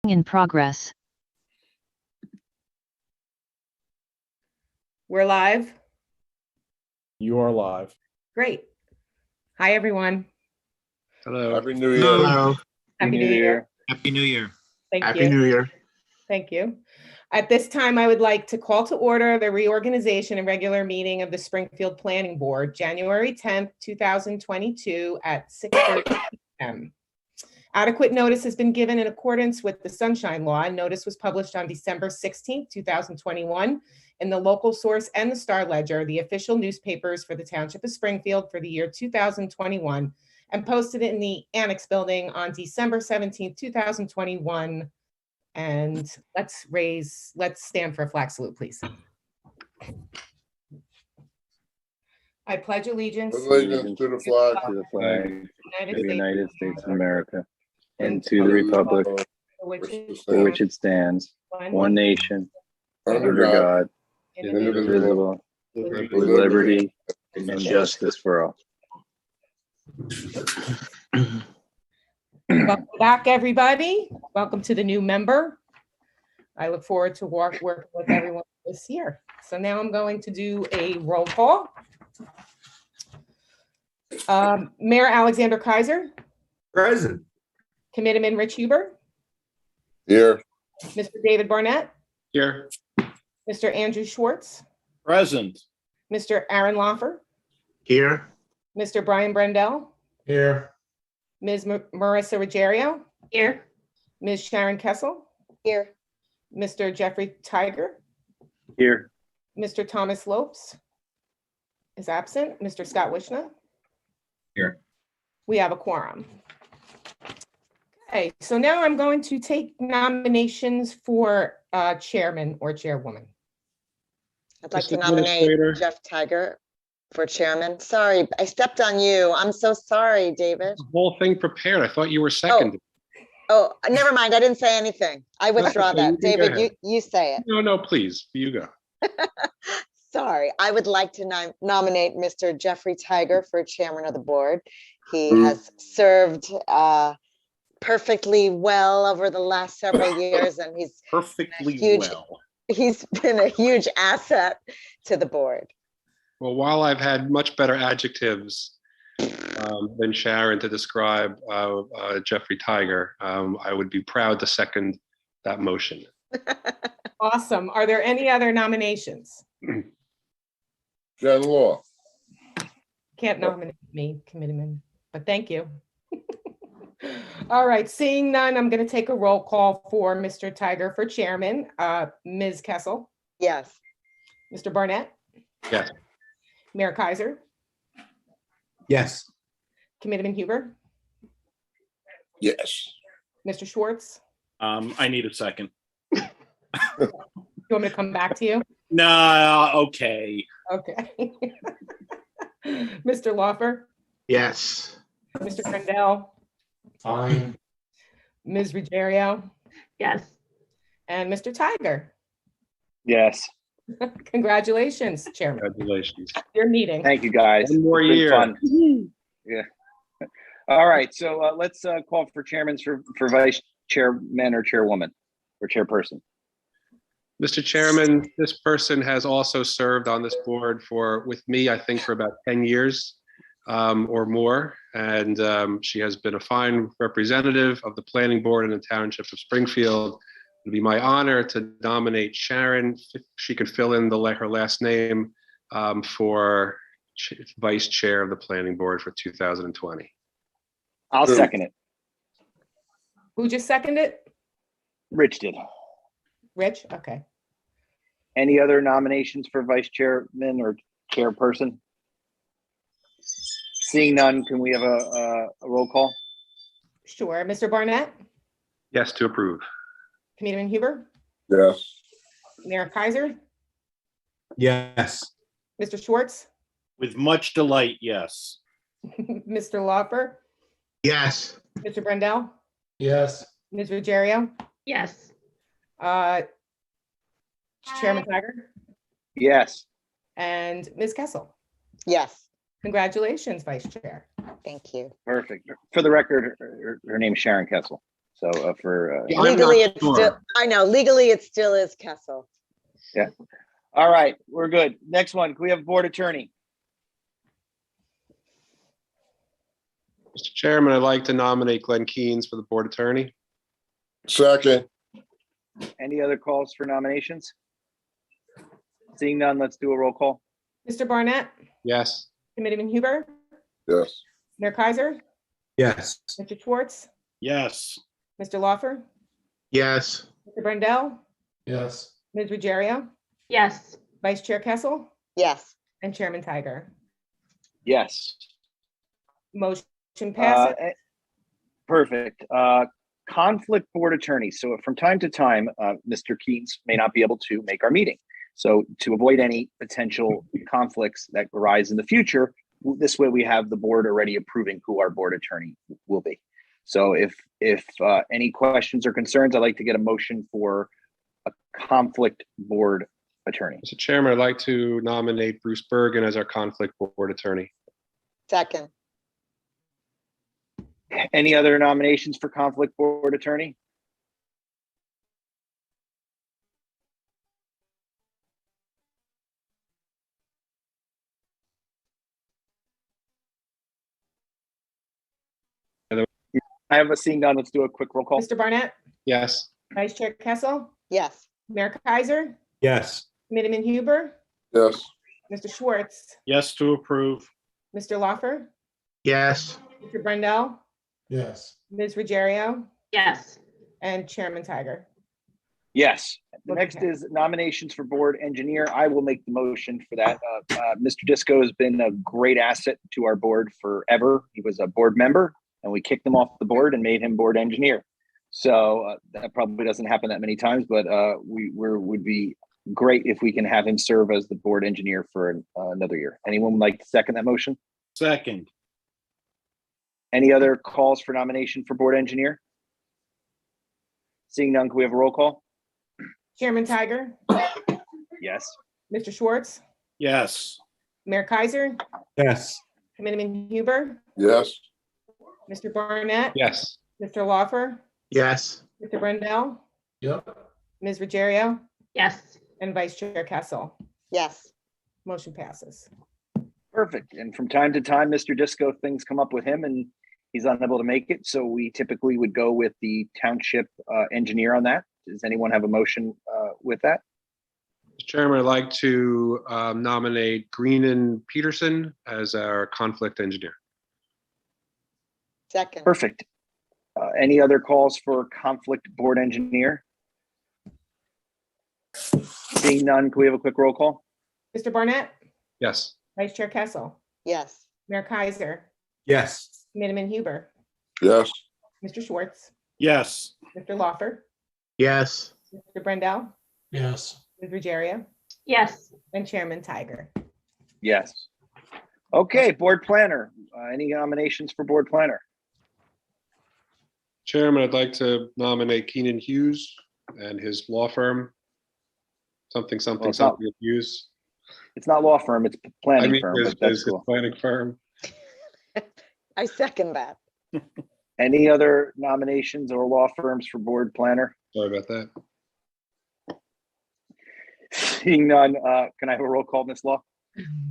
in progress. We're live. You are live. Great. Hi, everyone. Hello. Happy New Year. Hello. Happy New Year. Happy New Year. Thank Happy you. New Year. Thank you. At this time, I would like to call to order the reorganization and regular meeting of the Springfield Planning Board, January 10th, 2022 at 6:30 p.m. Adequate notice has been given in accordance with the Sunshine Law. Notice was published on December 16th, 2021 in the Local Source and the Star Ledger, the official newspapers for the Township of Springfield for the year 2021, and posted in the Annex Building on December 17th, 2021. And let's stand for a flag salute, please. I pledge allegiance Allegiance to the flag To the flag to of the United States of America and and to the republic for which it for which it stands, one nation, under God, indivisible, with liberty and justice for all. Welcome back, everybody. Welcome to the new member. I look forward to working with everyone this year. So now I'm going to do a roll call. Mayor Alexander Kaiser, Present. Committeeman Rich Huber, Here. Mr. David Barnett, Here. Mr. Andrew Schwartz, Present. Mr. Aaron Loffer, Here. Mr. Brian Brendel, Here. Ms. Marissa Ruggiero, Here. Ms. Sharon Kessel, Here. Mr. Jeffrey Tiger, Here. Mr. Thomas Lopes is absent, Mr. Scott Wishna. Here. We have a quorum. Okay, so now I'm going to take nominations for chairman or chairwoman. I'd like Mr. to nominate Administrator. Jeff Tiger for chairman. Sorry, I stepped on you. I'm so sorry, David. The whole thing prepared. I thought you were second. Oh, never mind. I didn't say anything. I withdraw okay, you that. can go David, ahead. you say it. No, please. You go. Sorry. I would like to nominate Mr. Jeffrey Tiger for chairman of the board. He Mm. has served perfectly well over the last several years, and Perfectly Huge. well. he's been a huge asset to the board. Well, while I've had much better adjectives than Sharon to describe Jeffrey Tiger, I would be proud to second that motion. Awesome. Are there any other nominations? Jen Law. Can't nominate me, committeeman, but thank you. All right, seeing none, I'm going to take a roll call for Mr. Tiger for chairman. Ms. Kessel, Yes. Mr. Barnett, Yes. Mayor Kaiser, Yes. Committeeman Huber, Yes. Mr. Schwartz. I need a second. You want me to come back to you? No, okay. Okay. Mr. Loffer, Yes. Mr. Brendel, Fine. Ms. Ruggiero, Yes. and Mr. Tiger. Yes. Congratulations, Chairman. Congratulations. Your meeting. Thank you, guys. One more It's been year. fun. Yeah. All right, so let's call for chairmans for vice chairman or chairwoman or chairperson. Mr. Chairman, this person has also served on this board with me, I think, for about 10 years or more. And she has been a fine representative of the planning board in the Township of Springfield. It'd be my honor to nominate Sharon, if she could fill in her last name, for vice chair of the planning board for 2020. I'll Sure. second it. Who just seconded it? Rich did. Rich? Okay. Any other nominations for vice chairman or chairperson? Seeing none, can we have a roll call? Sure. Mr. Barnett, Yes, to approve. Committeeman Huber, Yes. Mayor Kaiser, Yes. Mr. Schwartz, With much delight, yes. Mr. Loffer, Yes. Mr. Brendel, Yes. Ms. Ruggiero, Yes. Chairman Tiger, Yes. and Ms. Kessel. Yes. Congratulations, Vice Chair. Thank you. Perfect. For the record, her name's Sharon Kessel. So for, Yeah, I'm not Legally, it's sure. still, I know, legally, it still is Kessel. all right, we're good. Next one, can we have board attorney? Mr. Chairman, I'd like to nominate Glenn Keynes for the board attorney. Second, Any other calls for nominations? Seeing none, let's do a roll call. Mr. Barnett, Yes. Committeeman Huber, yes. Mayor Kaiser, Yes. Mr. Schwartz, Yes. Mr. Laufer, Yes. Mr. Brendel, Yes. Ms. Ruggiero, yes, Vice Chair Kessel, Yes, and Chairman Tiger. Yes. Motion Uh, passes. eh, Perfect. Conflict board attorney. So from time to time, Mr. Keynes may not be able to make our meeting. So to avoid any potential conflicts that arise in the future, this way we have the board already approving who our board attorney will be. So if any questions or concerns, I'd like to get a motion for a conflict board attorney. Mr. Chairman, I'd like to nominate Bruce Bergen as our conflict board attorney. second. Any other nominations for conflict board attorney? I have a seeing none. Let's do a quick roll call. Mr. Barnett, Yes. Vice Chair Kessel, Yes, Mayor Kaiser, Yes. Committeeman Huber, Yes, Mr. Schwartz, Yes to approve. Mr. Laufer, Yes. Mr. Brendel, Yes. Ms. Ruggiero, yes, and Chairman Tiger. Yes. The next is nominations for board engineer. I will make the motion for that. Mr. Disco has been a great asset to our board forever. He was a board member and we kicked him off the board and made him board engineer. So that probably doesn't happen that many times, but would be great if we can have him serve as the board engineer for another year. Anyone would like to second that motion? Second. Any other calls for nomination for board engineer? Seeing none, can we have a roll call? Chairman Tiger, Yes. Mr. Schwartz, Yes. Mayor Kaiser, Yes. Committeeman Huber, yes, Mr. Barnett, Yes. Mr. Laufer, Yes. Mr. Brendel, Yep. Ms. Ruggiero, yes, and Vice Chair Kessel. yes, Motion passes. Perfect. And from time to time, Mr. Disco, things come up with him and he's unable to make it. So we typically would go with the township engineer on that. Does anyone have a motion with that? Mr. Chairman, I'd like to nominate Greenan Peterson as our conflict engineer. second. Perfect. Any other calls for conflict board engineer? Seeing none, can we have a quick roll call? Mr. Barnett, Yes. Vice Chair Kessel, Yes, Mayor Kaiser, Yes. Committeeman Huber, yes, Mr. Schwartz, Yes. Mr. Laufer, Yes. Mr. Brendel, Yes. Ms. Ruggiero, yes, and Chairman Tiger. Yes. Okay, board planner. Any nominations for board planner? Chairman, I'd like to nominate Keenan Hughes and his law firm. Something, Well, it's not- something Hughes. It's not law firm, it's I planning mean, firm, his but that's his cool. planning firm. I second that. Any other nominations or law firms for board planner? Sorry about that. Seeing none, can I have a roll call, Ms. Law?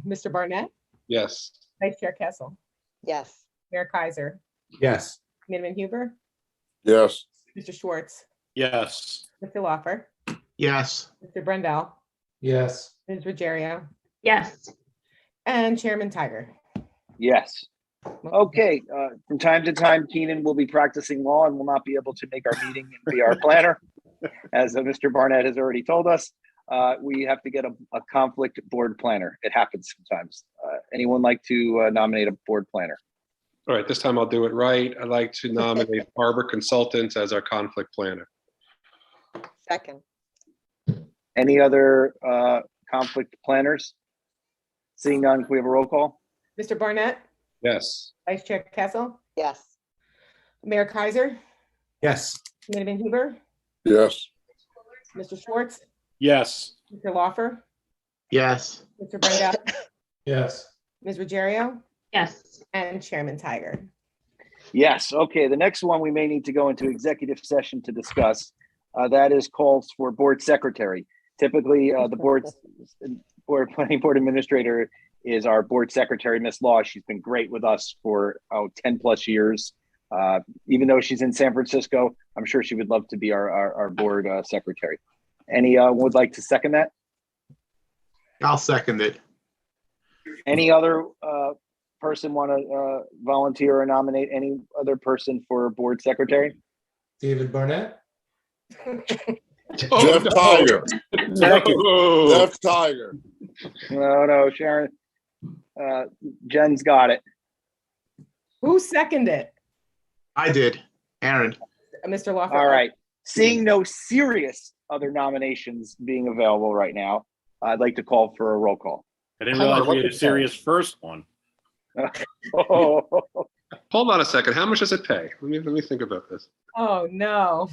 Mr. Barnett, Yes. Vice Chair Kessel, Yes, Mayor Kaiser, Yes. Committeeman Huber, yes, Mr. Schwartz, Yes. Mr. Laufer, Yes. Mr. Brendel, Yes. Ms. Ruggiero, yes, and Chairman Tiger. Yes. Okay, from time to time, Keenan will be practicing law and will not be able to make our meeting and be our planner. As Mr. Barnett has already told us, we have to get a conflict board planner. It happens sometimes. Anyone like to nominate a board planner? All right, this time I'll do it right. I'd like to nominate Harbor Consultants as our conflict planner. second. Any other conflict planners? Seeing none, can we have a roll call? Mr. Barnett, Yes. Vice Chair Kessel, Yes, Mayor Kaiser, Yes. Committeeman Huber, yes, Mr. Schwartz, Yes. Mr. Laufer, Yes. Mr. Brendel, Yes. Ms. Ruggiero, yes, and Chairman Tiger. Yes, okay, the next one we may need to go into executive session to discuss. That is calls for board secretary. Typically, the planning board administrator is our board secretary, Miss Law. She's been great with us for 10 plus years. Even though she's in San Francisco, I'm sure she would love to be our board secretary. Any would like to second that? I'll second it. Any other person want to volunteer or nominate any other person for board secretary? David Barnett? Jeff Tiger. Second. Jeff Tiger. No, Sharon. Jen's got it. Who seconded it? I did. Aaron. Mr. Lawfer. All right. Seeing no serious other nominations being available right now, I'd like to call for a roll call. I didn't realize we had a serious first one. Oh, Hold on a second. How much does it pay? Let me think about this. Oh, no.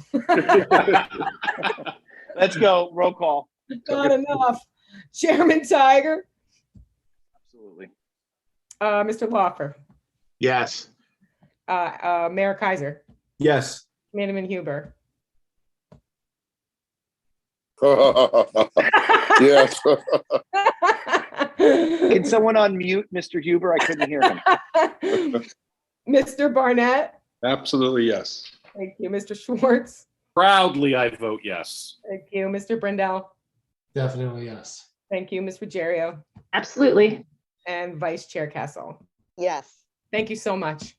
let's go. Roll call. Not enough. Chairman Tiger, Absolutely. Mr. Lawfer, Yes. Mayor Kaiser, Yes. Committeeman Huber. Yes. Can someone unmute Mr. Huber? I couldn't hear him. Mr. Barnett, Absolutely, yes. thank you. Mr. Schwartz, Proudly, I vote yes. thank you. Mr. Brindell, Definitely yes. thank you. Ms. Ruggiero, Absolutely. and Vice Chair Kessel. Yes. Thank you so much.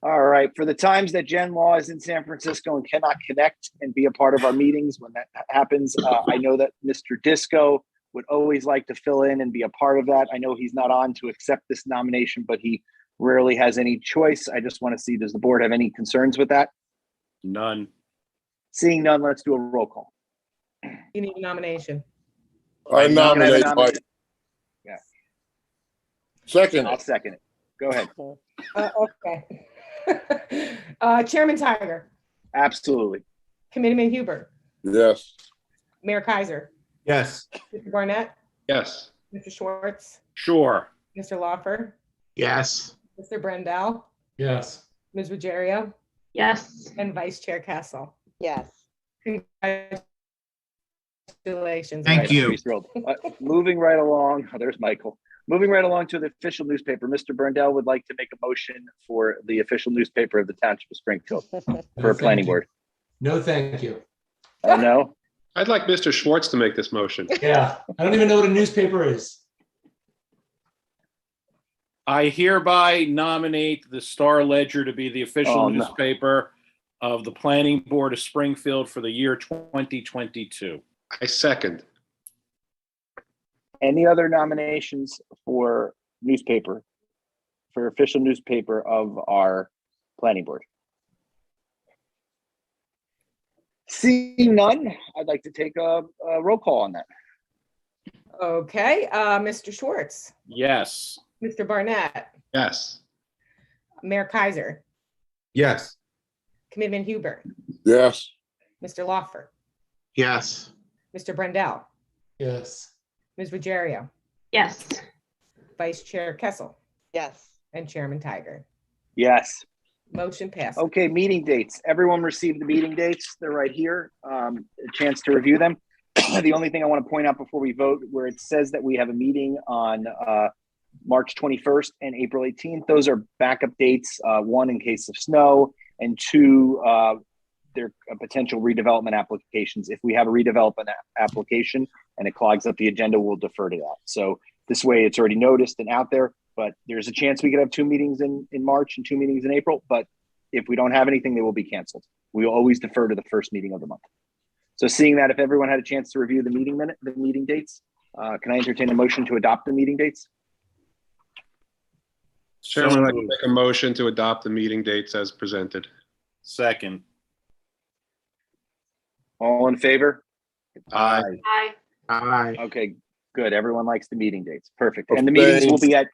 All right. For the times that Jen Law is in San Francisco and cannot connect and be a part of our meetings when that happens, I know that Mr. Disco would always like to fill in and be a part of that. I know he's not on to accept this nomination, but he rarely has any choice. I just want to see, does the board have any concerns with that? None. Seeing none, let's do a roll call. You need a nomination. I nominate Nominate- Mike. Yeah. Second. I'll second it. Go ahead. Okay. Chairman Tiger, Absolutely. Committeeman Huber, Yes. Mayor Kaiser, Yes. Mr. Barnett, Yes. Mr. Schwartz, Sure. Mr. Lawfer, Yes. Mr. Brendel, Yes. Ms. Ruggiero, Yes. and Vice Chair Kessel. Yes. Congratulations. Thank Vice. you. He's thrilled. Moving right along. Oh, there's Michael. Moving right along to the official newspaper. Mr. Brendel would like to make a motion for the official newspaper of the Township of Springfield for a thank planning you. board. No, thank you. Oh, no? I'd like Mr. Schwartz to make this motion. Yeah. I don't even know what a newspaper is. I hereby nominate the Star Ledger to be the official Oh, no. newspaper of the Planning Board of Springfield for the year 2022. I second. Any other nominations for newspaper, for official newspaper of our planning board? Seeing none, I'd like to take a roll call on that. Okay, Mr. Schwartz, Yes. Mr. Barnett, Yes. Mayor Kaiser, Yes. Committeeman Huber, Yes. Mr. Lawfer, Yes. Mr. Brendel, Yes. Ms. Ruggiero, Yes. Vice Chair Kessel, Yes. and Chairman Tiger. Yes. Motion passed. Okay, meeting dates. Everyone received the meeting dates. They're right here. A chance to review them. The only thing I want to point out before we vote, where it says that we have a meeting on March 21st and April 18th, those are backup dates. One, in case of snow, and two, they're potential redevelopment applications. If we have a redevelopment application and it clogs up the agenda, we'll defer to that. So this way it's already noticed and out there, but there's a chance we could have 2 meetings in March and 2 meetings in April. But if we don't have anything, they will be canceled. We will always defer to the first meeting of the month. So seeing that, if everyone had a chance to review the meeting dates, can I entertain a motion to adopt the meeting dates? Chairman, I'd like to moved. make a motion to adopt the meeting dates as presented. Second. All in favor? Aye. Aye. Aye. Okay, good. Everyone likes the meeting dates. Perfect. And the meetings will be at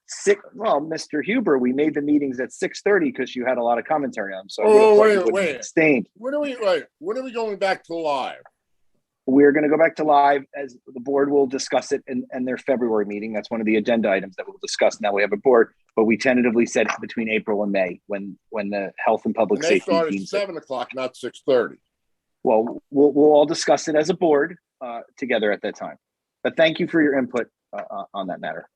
6. Well, Mr. Huber, we made the meetings at 6:30 because you had a lot of commentary on them. So I would have Oh, thought wait, you would have wait. abstained. When are we going back to live? we're going to go back to live as the board will discuss it in their February meeting. That's one of the agenda items that we'll discuss. Now we have a board, but we tentatively said between April and May when the health and public And they safety start at deems it. 7:00, not 6:30. Well, we'll all discuss it as a board together at that time. But thank you for your input on that matter.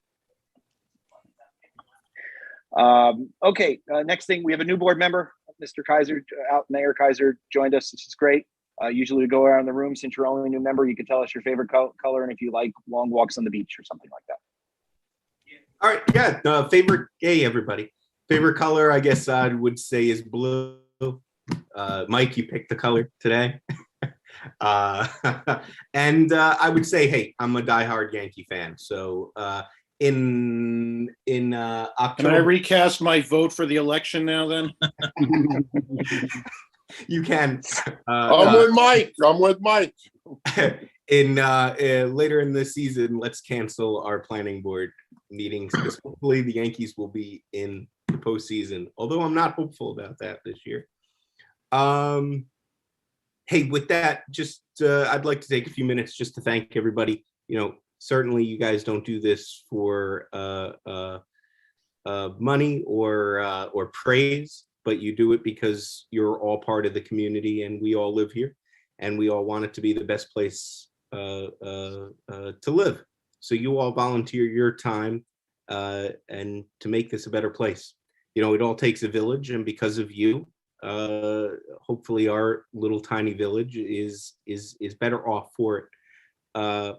Okay, next thing, we have a new board member, Mr. Kaiser, Mayor Kaiser joined us. This is great. Usually we go around the room. Since you're only a new member, you can tell us your favorite color and if you like long walks on the beach or something like that. All right, yeah, favorite, hey, everybody. Favorite color, I guess I would say is blue. Mike, you picked the color today. And I would say, hey, I'm a diehard Yankee fan. So in October. Can I recast my vote for the election now then? You can. I'm with Mike. I'm with Mike. Later in the season, let's cancel our planning board meetings because hopefully the Yankees will be in the postseason. Although I'm not hopeful about that this year. Hey, with that, just I'd like to take a few minutes just to thank everybody. You know, certainly you guys don't do this for money or praise, but you do it because you're all part of the community and we all live here and we all want it to be the best place to live. So you all volunteer your time and to make this a better place. You know, it all takes a village, and because of you, hopefully our little tiny village is better off for it.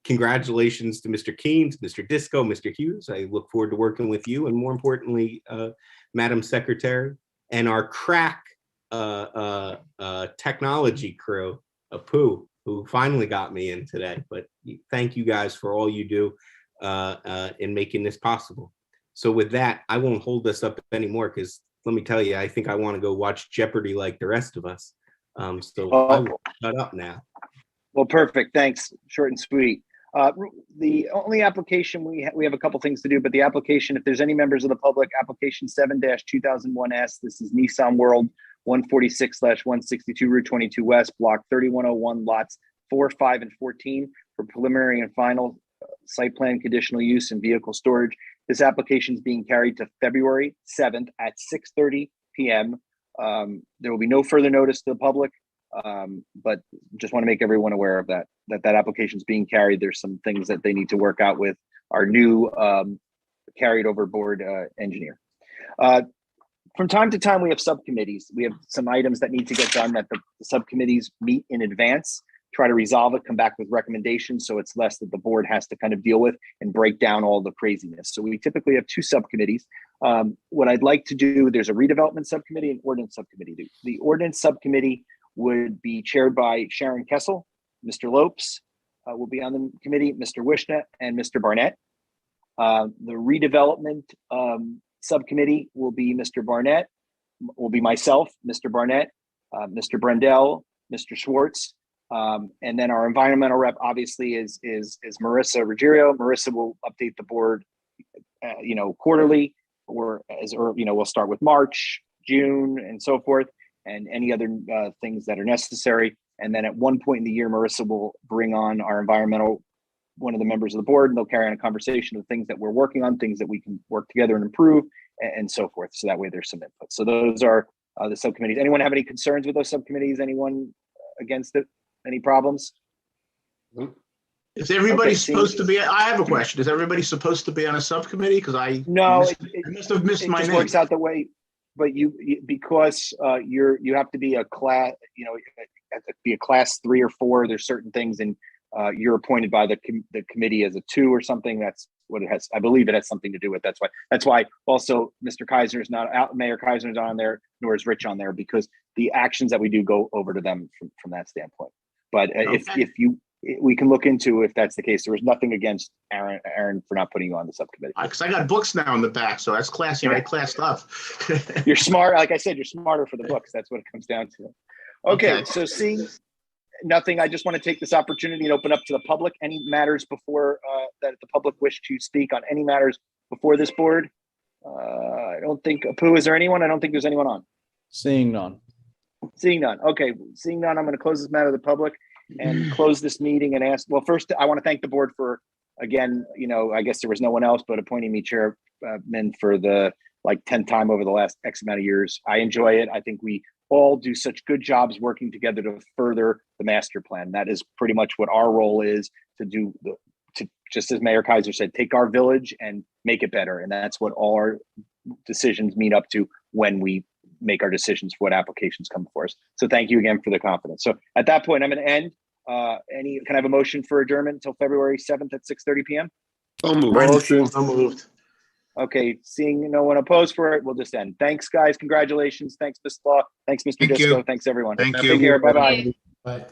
Congratulations to Mr. Keynes, Mr. Disco, Mr. Hughes. I look forward to working with you, and more importantly, Madam Secretary and our crack technology crew, Apu, who finally got me in today. But thank you guys for all you do in making this possible. So with that, I won't hold us up anymore because let me tell you, I think I want to go watch Jeopardy like the rest of us. So I will shut up now. Well, perfect. Thanks. Short and sweet. The only application we have a couple things to do, but the application, if there's any members of the public, application 7-2001S, this is Nissan World 146/162 Route 22 West, block 3101, lots 4, 5, and 14 for preliminary and final site plan conditional use and vehicle storage. This application is being carried to February 7th at 6:30 p.m. There will be no further notice to the public, but just want to make everyone aware of that application is being carried. There's some things that they need to work out with our new carried over board engineer. From time to time, we have subcommittees. We have some items that need to get done that the subcommittees meet in advance, try to resolve it, come back with recommendations so it's less that the board has to kind of deal with and break down all the craziness. So we typically have two subcommittees. What I'd like to do, there's a redevelopment subcommittee and ordinance subcommittee. The ordinance subcommittee would be chaired by Sharon Kessel. Mr. Lopes will be on the committee, Mr. Wishna and Mr. Barnett. The redevelopment subcommittee will be Mr. Barnett, will be myself, Mr. Barnett, Mr. Brendel, Mr. Schwartz, and then our environmental rep obviously is Marissa Ruggiero. Marissa will update the board, quarterly, or we'll start with March, June, and so forth, and any other things that are necessary. And then at one point in the year, Marissa will bring on our one of the members of the board, and they'll carry on a conversation of things that we're working on, things that we can work together and improve, and so forth. So that way there's some input. So those are the subcommittees. Anyone have any concerns with those subcommittees? Anyone against it? Any problems? Is everybody Okay, supposed to be? I have a question. Is everybody supposed to be on a subcommittee? Because I must have missed my just name. works out the way, but because you have to be a class, have to be a class 3 or 4. There's certain things, and you're appointed by the committee as a 2 or something. That's what it has. I believe it has something to do with. That's why also Mr. Kaiser is not out. Mayor Kaiser is not on there, nor is Rich on there, because the actions that we do go over to them from that standpoint. But if we can look into if that's the case. There was nothing against Aaron for not putting you on the subcommittee. Because I got books now in the back, so that's classy. Yeah. I classed up. You're smart. Like I said, you're smarter for the books. That's what it comes down to. Okay. So seeing nothing, I just want to take this opportunity and open up to the public. Any matters before that the public wish to speak on any matters before this board? I don't think, Apu, is there anyone? I don't think there's anyone on. Seeing none. Seeing none. Okay, seeing none, I'm going to close this matter to the public and close this meeting and ask, well, first, I want to thank the board for, again, I guess there was no one else, but appointing me chairman for the 10th time over the last X amount of years. I enjoy it. I think we all do such good jobs working together to further the master plan. That is pretty much what our role is, to just as Mayor Kaiser said, take our village and make it better. And that's what all our decisions mean up to when we make our decisions for what applications come before us. So thank you again for the confidence. So at that point, I'm going to end. Can I have a motion for adjournment until February 7th at 6:30 p.m.? So moved. Motion. So moved. Okay, seeing no one opposed for it, we'll just end. Thanks, guys. Congratulations. Thanks, Ms. Law. Thanks, Mr. Thank you. Disco. Thanks, everyone. Thank Take you. care. Bye-bye. Bye.